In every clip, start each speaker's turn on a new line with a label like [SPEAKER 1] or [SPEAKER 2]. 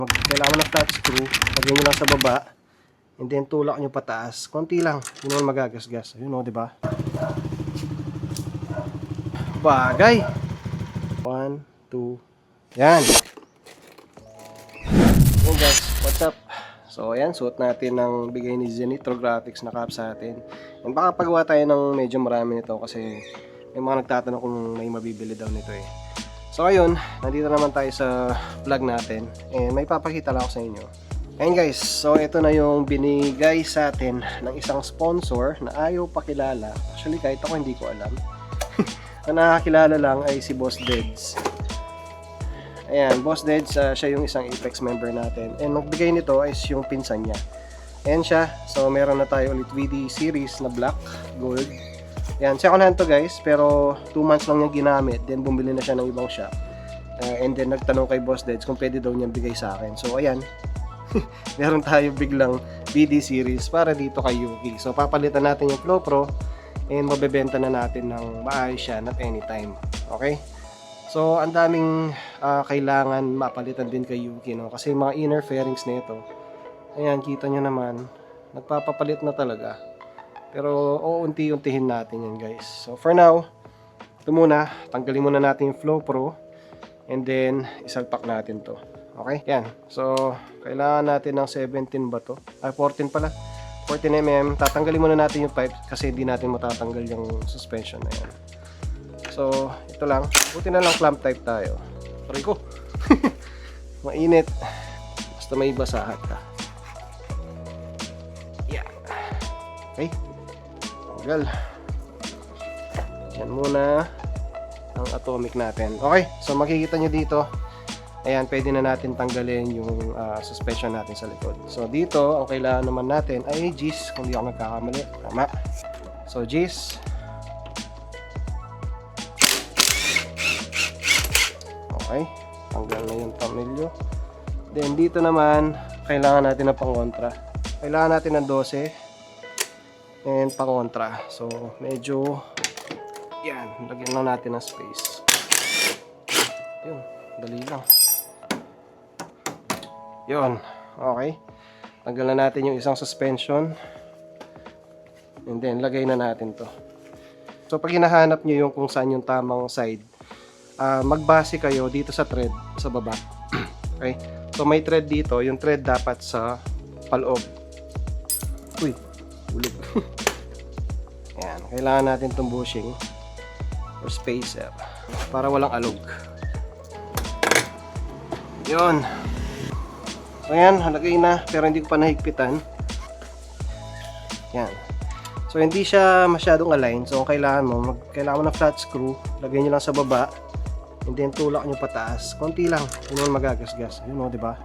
[SPEAKER 1] Kailangan mo ng flat screw, lagyan nyo lang sa baba, and then tulak nyo pataas. Konti lang, yun naman magagasgas. Yun o, diba? Bagay! 1, 2, yan! Yun guys, what's up? So ayan, suot natin ng bigay ni Zenithro Graphics na cap sa atin. And baka pagawa tayo ng medyo marami nito kasi may mga nagtatanong kung may mabibili daw nito eh. So ayun, nandito naman tayo sa vlog natin and may papakita lang ako sa inyo. Ayun guys, so ito na yung binigay sa atin ng isang sponsor na ayaw pakilala. Actually kahit ako hindi ko alam. Ang nakakilala lang ay si Boss Deds. Ayan, Boss Deds, siya yung isang Apex member natin. And nagbigay nito is yung pinsan niya. Ayan siya, so meron na tayo ulit VD series na black, gold. Yan, second hand to guys, pero 2 months lang niya ginamit, then bumili na siya ng ibang shop. And then nagtanong kay Boss Deds kung pwede daw niyang bigay sa akin. So ayan, meron tayo biglang BD series para dito kay Yuki. So papalitan natin yung Flow Pro and mabebenta na natin ng maayos siya at anytime. Okay? So ang daming kailangan mapalitan din kay Yuki, no? Kasi mga inner fairings nito, ayan, kita nyo naman, nagpapapalit na talaga. Pero uunti-untihin natin yan guys. So for now, ito muna, tanggalin muna natin yung Flow Pro and then isalpak natin to. Okay? Yan. So kailangan natin ng 17 ba to? Ay 14 pala. 14 mm. Tatanggalin muna natin yung pipe kasi hindi natin matatanggal yung suspension na yan. So ito lang. Buti na lang clamp type tayo. Sorry ko. Mainit. Basta may basahan ka. Yeah. Okay. Tanggal. Yan muna ang atomic natin. Okay, so makikita nyo dito, ayan, pwede na natin tanggalin yung suspension natin sa likod. So dito, ang kailangan naman natin ay G's, kung di ako nagkakamali. Tama. So G's. Okay, tanggal na yung tornilyo. Then dito naman, kailangan natin ng pang-kontra. Kailangan natin ng 12 and pang-kontra. So medyo yan, lagyan lang natin ng space. Yun, dali lang. Yun, okay. Tanggal na natin yung isang suspension and then lagay na natin to. So pag hinahanap nyo yung kung saan yung tamang side, magbase kayo dito sa thread sa baba. Okay, so may thread dito, yung thread dapat sa paloob. Uy, ulog. Ayan, kailangan natin itong bushing or spacer para walang alog. Yun. So ayan, halagay na pero hindi ko pa nahigpitan. Yan. So hindi siya masyadong align. So kailangan mo ng flat screw, lagay nyo lang sa baba and then tulak nyo pataas. Konti lang, yun naman magagasgas. Yun o, diba?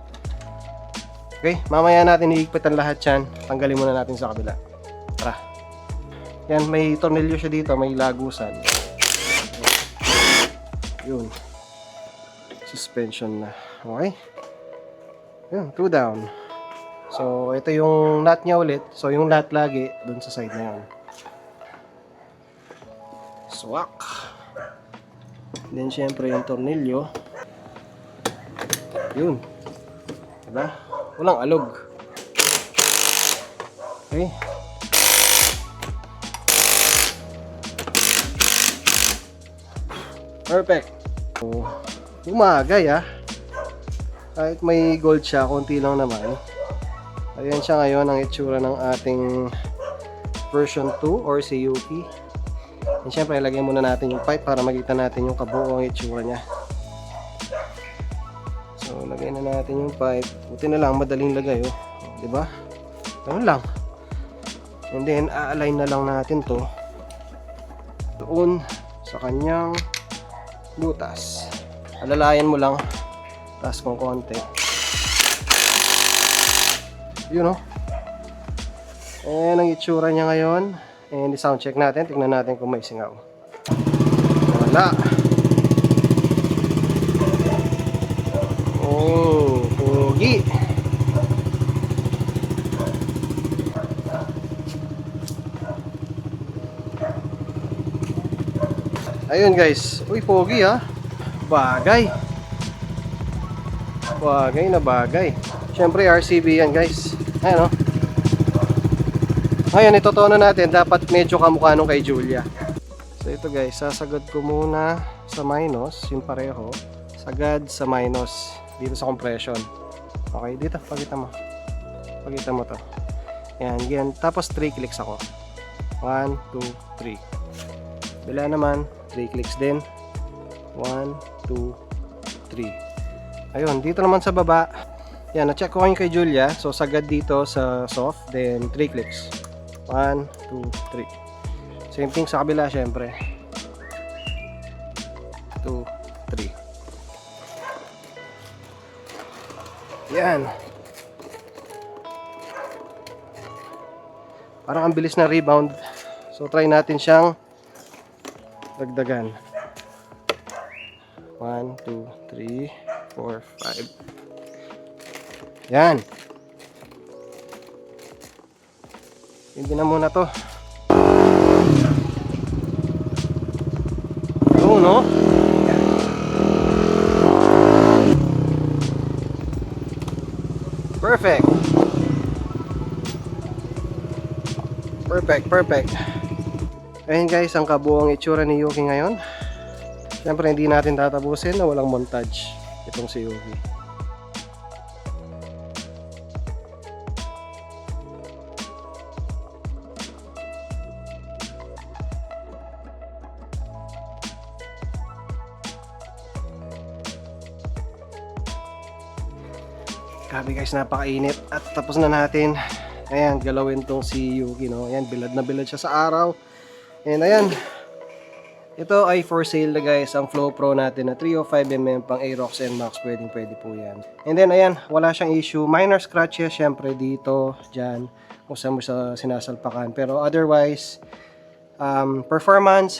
[SPEAKER 1] Okay, mamaya natin hihigpitan lahat yan. Tanggalin muna natin sa kabila. Tara. Yan, may tornilyo siya dito, may lagusan. Yun. Suspension na. Okay? Yun, 2 down. So, ito yung nut niya ulit. So, yung nut lagi dun sa side na yun. Swak. Then, syempre, yung tornilyo. Yun. Diba? Walang alog. Okay? Perfect. So, umagay kahit may gold siya, konti lang naman. Ayan siya ngayon ang itsura ng ating version 2 or CUP. And syempre, ilagay muna natin yung pipe para makita natin yung kabuuang itsura niya. So, lagay na natin yung pipe. Buti na lang, madaling lagay, oh. Diba? Ganun lang. And then, a-align na lang natin to doon sa kanyang butas. Alalayan mo lang, taas kong konti. Yun o. Ayan ang itsura niya ngayon. And i-sound check natin. Tignan natin kung may singaw. Wala. Oh, pogi. Ayun guys. Uy, pogi ha. Bagay. Bagay na bagay. Siyempre RCB yan guys. Ayan o. Ngayon itotono natin, dapat medyo kamukha nung kay Julia. So ito guys, sasagad ko muna sa minus, yung pareho. Sagad sa minus dito sa compression. Okay, dito, pakita mo. Pakita mo to. Yan, yan. Tapos 3 clicks ako. 1, 2, 3. Bila naman, 3 clicks din. 1, 2, 3. Ayun, dito naman sa baba. Yan, na-check ko kayo kay Julia. So, sagad dito sa soft. Then, 3 clicks. 1, 2, 3. Same thing sa kabila, syempre. 2, 3. Yan. Parang ang bilis na rebound. So, try natin siyang dagdagan. 1, 2, 3, 4, 5. Yan. Hindi na muna to. Oo, no? Perfect. Perfect. Ayun guys, ang kabuong itsura ni Yuki ngayon. Siyempre hindi natin tatapusin na walang montage itong si Yuki. Grabe guys, napakainit at tapos na natin. Ayan, galawin tong si Yuki, no? Ayan, bilad na bilad siya sa araw. And ayan, ito ay for sale na guys, ang Flow Pro natin na 305mm pang Aerox NMAX, pwede po yan. And then ayan, wala siyang issue, minor scratches syempre dito, dyan, kung saan mo sa sinasalpakan. Pero otherwise, performance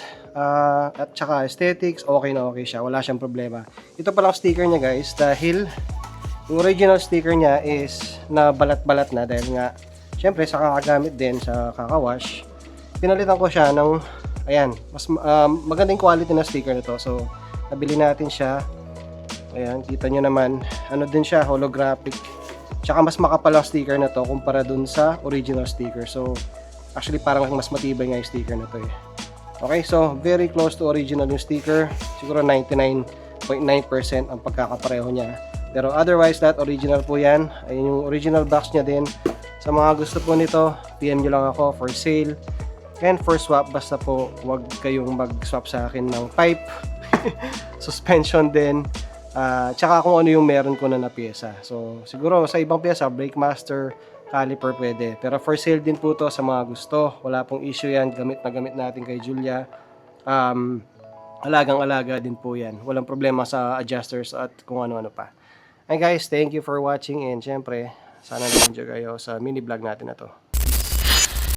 [SPEAKER 1] at saka aesthetics, okay na okay siya, wala siyang problema. Ito palang sticker niya guys, dahil yung original sticker niya is na balat-balat na dahil nga syempre sa kakagamit din sa kakawash. Pinalitan ko siya ng ayan, mas magandang quality na sticker nito. So nabili natin siya. Ayan, kita nyo naman, ano din siya, holographic. Tsaka mas makapal ang sticker na to kumpara dun sa original sticker. So actually parang mas matibay nga yung sticker na to eh. Okay, so very close to original yung sticker. Siguro 99.9% ang pagkakapareho niya. Pero otherwise, that original po yan. Ayun yung original box niya din. Sa mga gusto po nito, PM nyo lang ako for sale. And for swap, basta po wag kayong mag-swap sa akin ng pipe. Suspension din. Tsaka kung ano yung meron ko na pyesa. So siguro sa ibang pyesa, brake master, caliper pwede. Pero for sale din po to sa mga gusto. Wala pong issue yan. Gamit na gamit natin kay Julia. Alagang-alaga din po yan. Walang problema sa adjusters at kung ano-ano pa. Hey guys, thank you for watching and syempre, sana na-enjoy kayo sa mini vlog natin na to.